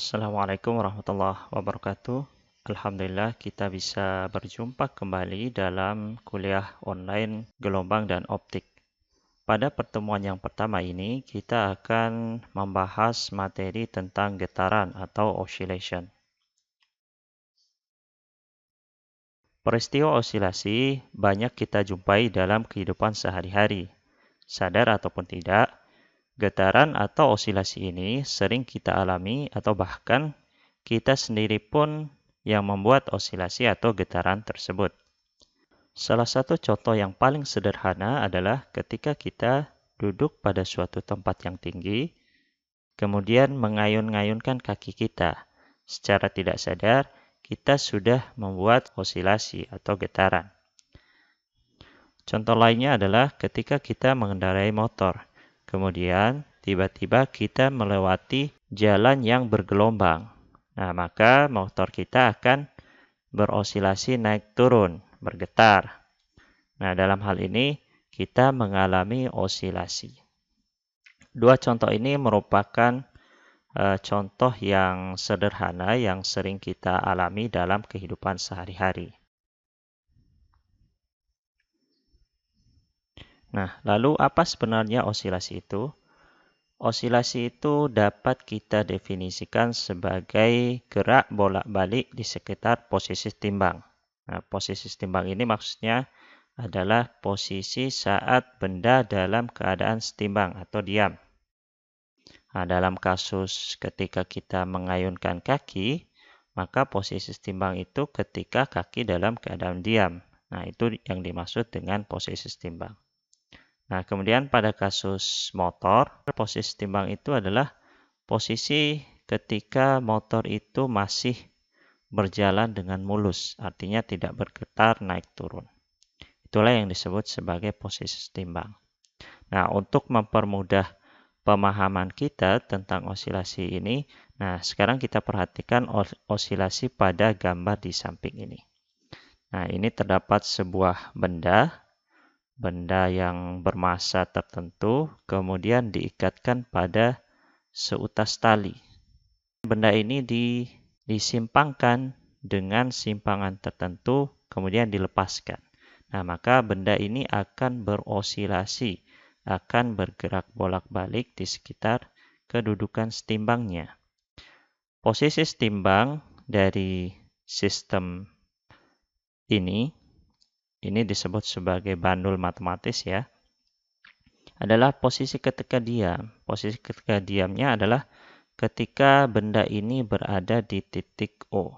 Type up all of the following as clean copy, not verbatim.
Assalamualaikum warahmatullahi wabarakatuh. Alhamdulillah kita bisa berjumpa kembali dalam kuliah online gelombang dan optik. Pada pertemuan yang pertama ini kita akan membahas materi tentang getaran atau oscillation. Peristiwa osilasi banyak kita jumpai dalam kehidupan sehari-hari. Sadar ataupun tidak, getaran atau osilasi ini sering kita alami atau bahkan kita sendiri pun yang membuat osilasi atau getaran tersebut. Salah satu contoh yang paling sederhana adalah ketika kita duduk pada suatu tempat yang tinggi, kemudian mengayun-ngayunkan kaki kita. Secara tidak sadar, kita sudah membuat osilasi atau getaran. Contoh lainnya adalah ketika kita mengendarai motor. Kemudian tiba-tiba kita melewati jalan yang bergelombang. Nah, maka motor kita akan berosilasi naik turun, bergetar. Nah, dalam hal ini kita mengalami osilasi. Dua contoh ini merupakan contoh yang sederhana yang sering kita alami dalam kehidupan sehari-hari. Nah, lalu apa sebenarnya osilasi itu? Osilasi itu dapat kita definisikan sebagai gerak bolak-balik di sekitar posisi timbang. Nah, posisi timbang ini maksudnya adalah posisi saat benda dalam keadaan setimbang atau diam. Nah, dalam kasus ketika kita mengayunkan kaki, maka posisi timbang itu ketika kaki dalam keadaan diam. Nah, itu yang dimaksud dengan posisi timbang. Nah, kemudian pada kasus motor, posisi timbang itu adalah posisi ketika motor itu masih berjalan dengan mulus, artinya tidak bergetar naik turun. Itulah yang disebut sebagai posisi timbang. Nah, untuk mempermudah pemahaman kita tentang osilasi ini, nah sekarang kita perhatikan osilasi pada gambar di samping ini. Nah, ini terdapat sebuah benda yang bermassa tertentu, kemudian diikatkan pada seutas tali. Benda ini disimpangkan dengan simpangan tertentu, kemudian dilepaskan. Nah, maka benda ini akan berosilasi, akan bergerak bolak-balik di sekitar kedudukan setimbangnya. Posisi setimbang dari sistem ini disebut sebagai bandul matematis ya, adalah posisi ketika diam. Posisi ketika diamnya adalah ketika benda ini berada di titik O.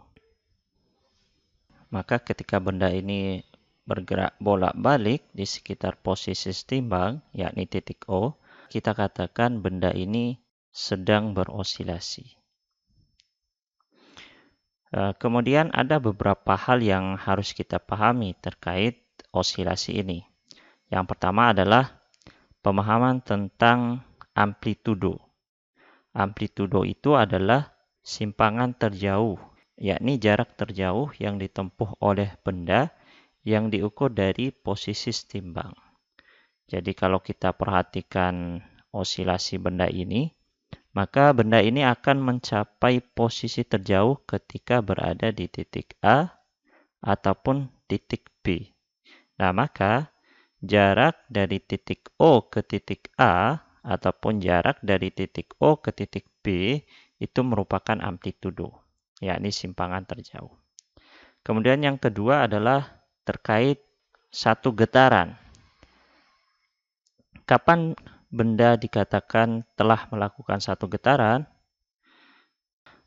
Maka ketika benda ini bergerak bolak-balik di sekitar posisi setimbang, yakni titik O, kita katakan benda ini sedang berosilasi. Kemudian ada beberapa hal yang harus kita pahami terkait osilasi ini. Yang pertama adalah pemahaman tentang amplitudo. Amplitudo itu adalah simpangan terjauh, yakni jarak terjauh yang ditempuh oleh benda yang diukur dari posisi setimbang. Jadi kalau kita perhatikan osilasi benda ini, maka benda ini akan mencapai posisi terjauh ketika berada di titik A ataupun titik B. Nah, maka jarak dari titik O ke titik A ataupun jarak dari titik O ke titik B itu merupakan amplitudo, yakni simpangan terjauh. Kemudian yang kedua adalah terkait satu getaran. Kapan benda dikatakan telah melakukan satu getaran?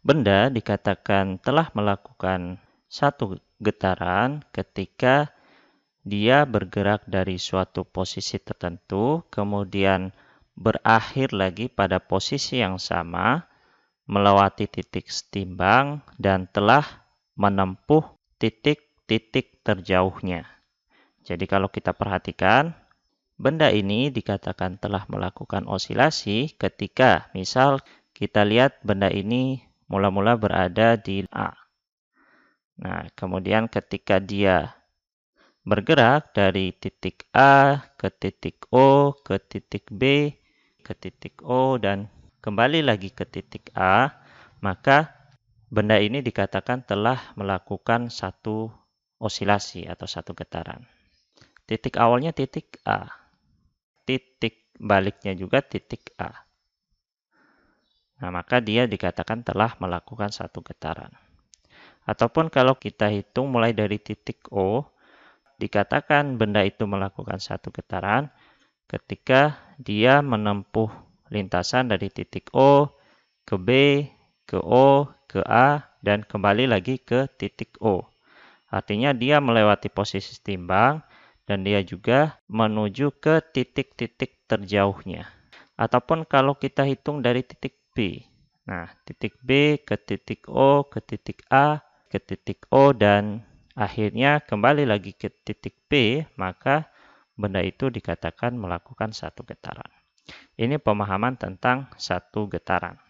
Benda dikatakan telah melakukan satu getaran ketika dia bergerak dari suatu posisi tertentu, kemudian berakhir lagi pada posisi yang sama, melewati titik setimbang, dan telah menempuh titik-titik terjauhnya. Jadi kalau kita perhatikan, benda ini dikatakan telah melakukan osilasi ketika misal kita lihat benda ini mula-mula berada di A. Nah, kemudian ketika dia bergerak dari titik A ke titik O, ke titik B, ke titik O, dan kembali lagi ke titik A, maka benda ini dikatakan telah melakukan satu osilasi atau satu getaran. Titik awalnya titik A, titik baliknya juga titik A. Nah, maka dia dikatakan telah melakukan satu getaran. Ataupun kalau kita hitung mulai dari titik O, dikatakan benda itu melakukan satu getaran ketika dia menempuh lintasan dari titik O ke B, ke O, ke A, dan kembali lagi ke titik O. Artinya dia melewati posisi timbang dan dia juga menuju ke titik-titik terjauhnya. Ataupun kalau kita hitung dari titik B. Nah, titik B ke titik O, ke titik A, ke titik O, dan akhirnya kembali lagi ke titik B, maka benda itu dikatakan melakukan satu getaran. Ini pemahaman tentang satu getaran.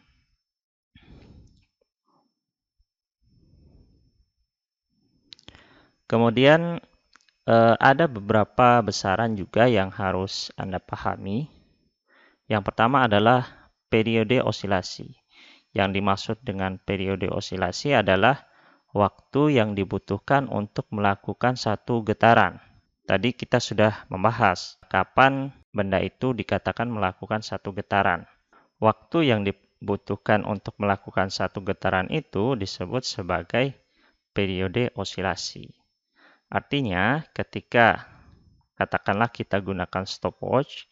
Kemudian ada beberapa besaran juga yang harus Anda pahami. Yang pertama adalah periode osilasi. Yang dimaksud dengan periode osilasi adalah waktu yang dibutuhkan untuk melakukan satu getaran. Tadi kita sudah membahas kapan benda itu dikatakan melakukan satu getaran. Waktu yang dibutuhkan untuk melakukan satu getaran itu disebut sebagai periode osilasi. Artinya, ketika katakanlah kita gunakan stopwatch,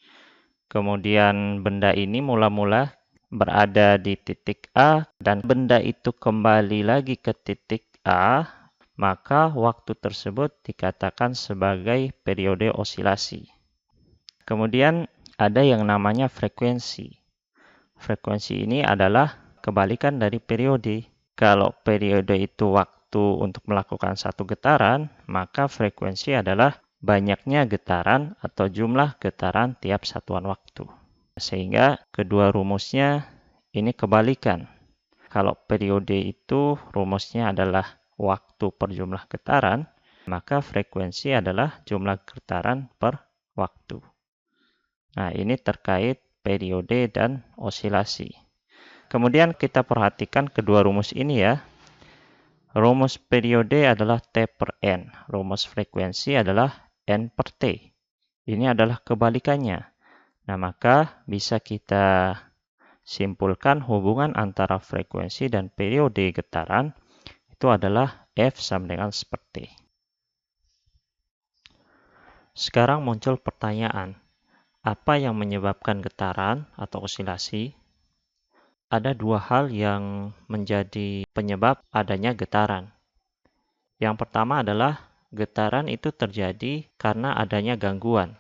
kemudian benda ini mula-mula berada di titik A dan benda itu kembali lagi ke titik A, maka waktu tersebut dikatakan sebagai periode osilasi. Kemudian ada yang namanya frekuensi. Frekuensi ini adalah kebalikan dari periode. Kalau periode itu waktu untuk melakukan satu getaran, maka frekuensi adalah banyaknya getaran atau jumlah getaran tiap satuan waktu. Sehingga kedua rumusnya ini kebalikan. Kalau periode itu rumusnya adalah waktu per jumlah getaran, maka frekuensi adalah jumlah getaran per waktu. Nah, ini terkait periode dan osilasi. Kemudian kita perhatikan kedua rumus ini ya. Rumus periode adalah T per N. Rumus frekuensi adalah N per T. Ini adalah kebalikannya. Nah, maka bisa kita simpulkan hubungan antara frekuensi dan periode getaran itu adalah F sama dengan seperti. Sekarang muncul pertanyaan, apa yang menyebabkan getaran atau osilasi? Ada dua hal yang menjadi penyebab adanya getaran. Yang pertama adalah getaran itu terjadi karena adanya gangguan.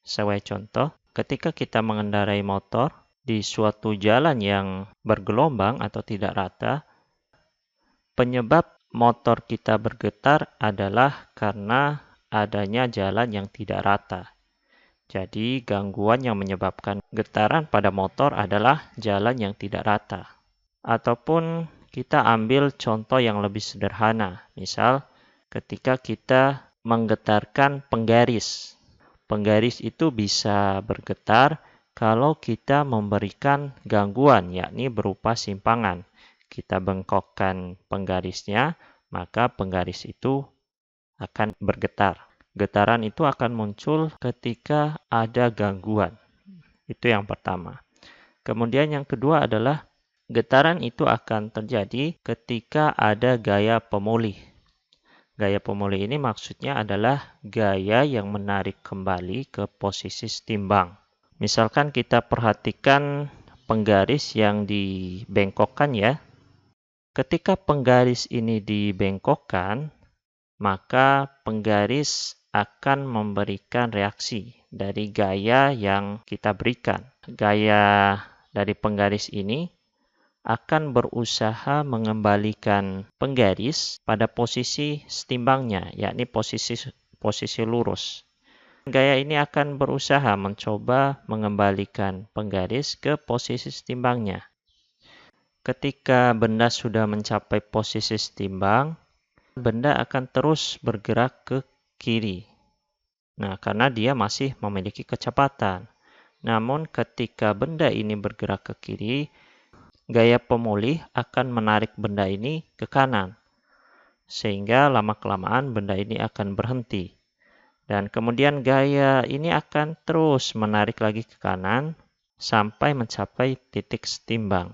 Sebagai contoh, ketika kita mengendarai motor di suatu jalan yang bergelombang atau tidak rata, penyebab motor kita bergetar adalah karena adanya jalan yang tidak rata. Jadi, gangguan yang menyebabkan getaran pada motor adalah jalan yang tidak rata. Ataupun kita ambil contoh yang lebih sederhana. Misal, ketika kita menggetarkan penggaris. Penggaris itu bisa bergetar kalau kita memberikan gangguan, yakni berupa simpangan. Kita bengkokkan penggarisnya, maka penggaris itu akan bergetar. Getaran itu akan muncul ketika ada gangguan. Itu yang pertama. Kemudian yang kedua adalah getaran itu akan terjadi ketika ada gaya pemulih. Gaya pemulih ini maksudnya adalah gaya yang menarik kembali ke posisi timbang. Misalkan kita perhatikan penggaris yang dibengkokkan ya. Ketika penggaris ini dibengkokkan, maka penggaris akan memberikan reaksi dari gaya yang kita berikan. Gaya dari penggaris ini akan berusaha mengembalikan penggaris pada posisi setimbangnya, yakni posisi lurus. Gaya ini akan berusaha mencoba mengembalikan penggaris ke posisi setimbangnya. Ketika benda sudah mencapai posisi setimbang, benda akan terus bergerak ke kiri. Nah, karena dia masih memiliki kecepatan. Namun ketika benda ini bergerak ke kiri, gaya pemulih akan menarik benda ini ke kanan. Sehingga lama-kelamaan benda ini akan berhenti. Dan kemudian gaya ini akan terus menarik lagi ke kanan sampai mencapai titik setimbang.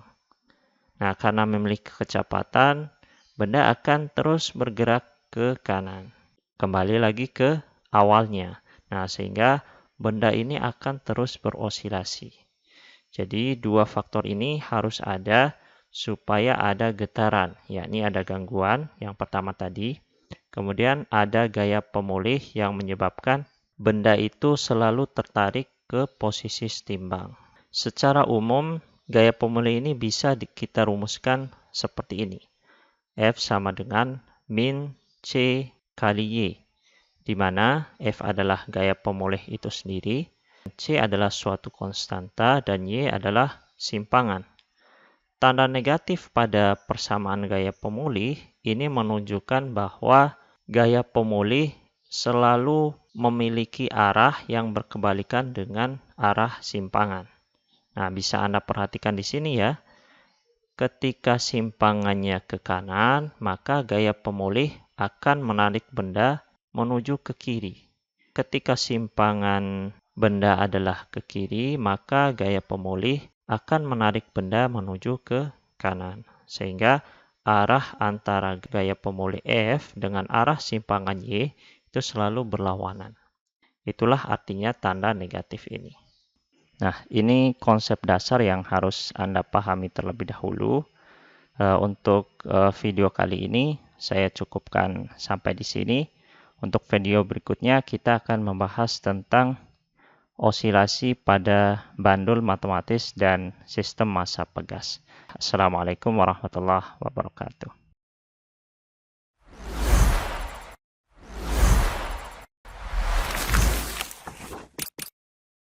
Nah, karena memiliki kecepatan, benda akan terus bergerak ke kanan. Kembali lagi ke awalnya. Nah, sehingga benda ini akan terus berosilasi. Jadi, dua faktor ini harus ada supaya ada getaran, yakni ada gangguan yang pertama tadi. Kemudian ada gaya pemulih yang menyebabkan benda itu selalu tertarik ke posisi setimbang. Secara umum, gaya pemulih ini bisa kita rumuskan seperti ini. F sama dengan min C kali Y, di mana F adalah gaya pemulih itu sendiri, C adalah suatu konstanta, dan Y adalah simpangan. Tanda negatif pada persamaan gaya pemulih ini menunjukkan bahwa gaya pemulih selalu memiliki arah yang berkebalikan dengan arah simpangan. Nah, bisa Anda perhatikan di sini ya. Ketika simpangannya ke kanan, maka gaya pemulih akan menarik benda menuju ke kiri. Ketika simpangan benda adalah ke kiri, maka gaya pemulih akan menarik benda menuju ke kanan. Sehingga arah antara gaya pemulih F dengan arah simpangan Y itu selalu berlawanan. Itulah artinya tanda negatif ini. Nah, ini konsep dasar yang harus Anda pahami terlebih dahulu. Untuk video kali ini saya cukupkan sampai di sini. Untuk video berikutnya kita akan membahas tentang osilasi pada bandul matematis dan sistem massa pegas. Assalamualaikum warahmatullahi wabarakatuh.